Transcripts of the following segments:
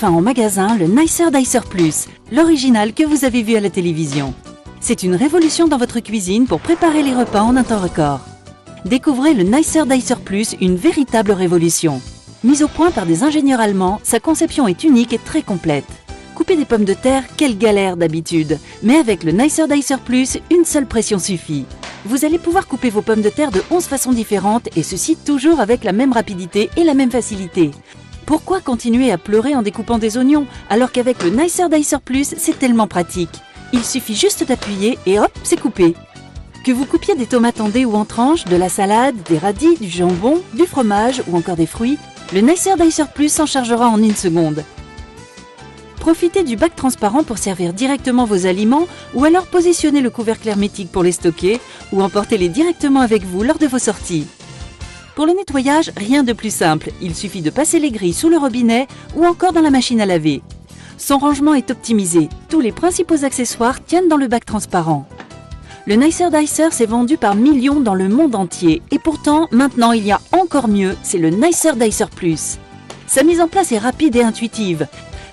enfin en magasin le Nicer Dicer Plus, l'original que vous avez vu à la télévision. C'est une révolution dans votre cuisine pour préparer les repas en un temps record. Découvrez le Nicer Dicer Plus, une véritable révolution. Mise au point par des ingénieurs allemands, sa conception est unique et très complète. Couper des pommes de terre, quelle galère d'habitude. Mais avec le Nicer Dicer Plus, une seule pression suffit. Vous allez pouvoir couper vos pommes de terre de 11 façons différentes et ceci toujours avec la même rapidité et la même facilité. Pourquoi continuer à pleurer en découpant des oignons alors qu'avec le Nicer Dicer Plus, c'est tellement pratique. Il suffit juste d'appuyer et hop, c'est coupé. Que vous coupiez des tomates en dés ou en tranches, de la salade, des radis, du jambon, du fromage ou encore des fruits, le Nicer Dicer Plus s'en chargera en une seconde. Profitez du bac transparent pour servir directement vos aliments ou alors positionnez le couvercle hermétique pour les stocker ou emportez-les directement avec vous lors de vos sorties. Pour le nettoyage, rien de plus simple, il suffit de passer les grilles sous le robinet ou encore dans la machine à laver. Son rangement est optimisé, tous les principaux accessoires tiennent dans le bac transparent. Le Nicer Dicer s'est vendu par millions dans le monde entier et pourtant, maintenant il y a encore mieux, c'est le Nicer Dicer Plus. Sa mise en place est rapide et intuitive.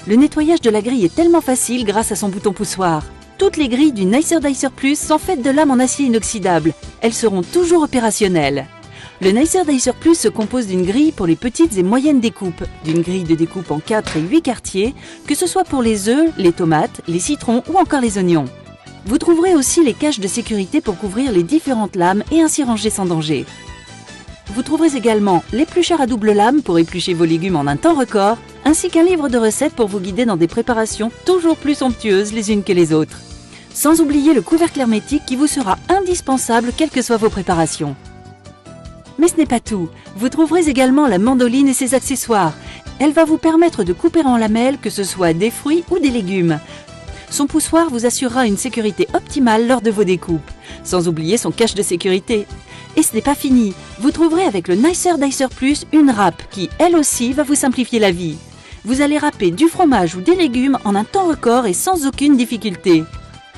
Le nettoyage de la grille est tellement facile grâce à son bouton poussoir. Toutes les grilles du Nicer Dicer Plus sont faites de lames en acier inoxydable. Elles seront toujours opérationnelles. Le Nicer Dicer Plus se compose d'une grille pour les petites et moyennes découpes, d'une grille de découpe en 4 et 8 quartiers, que ce soit pour les œufs, les tomates, les citrons ou encore les oignons. Vous trouverez aussi les caches de sécurité pour couvrir les différentes lames et ainsi ranger sans danger. Vous trouverez également l'éplucheur à double lame pour éplucher vos légumes en un temps record, ainsi qu'un livre de recettes pour vous guider dans des préparations toujours plus somptueuses les unes que les autres. Sans oublier le couvercle hermétique qui vous sera indispensable quelles que soient vos préparations. Mais ce n'est pas tout, vous trouverez également la mandoline et ses accessoires. Elle va vous permettre de couper en lamelles que ce soit des fruits ou des légumes. Son poussoir vous assurera une sécurité optimale lors de vos découpes, sans oublier son cache de sécurité. Et ce n'est pas fini, vous trouverez avec le Nicer Dicer Plus une râpe qui, elle aussi, va vous simplifier la vie. Vous allez râper du fromage ou des légumes en un temps record et sans aucune difficulté.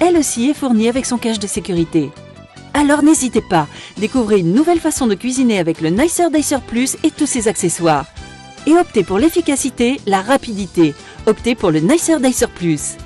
Elle aussi est fournie avec son cache de sécurité. Alors n'hésitez pas, découvrez une nouvelle façon de cuisiner avec le Nicer Dicer Plus et tous ses accessoires. Et optez pour l'efficacité, la rapidité. Optez pour le Nicer Dicer Plus.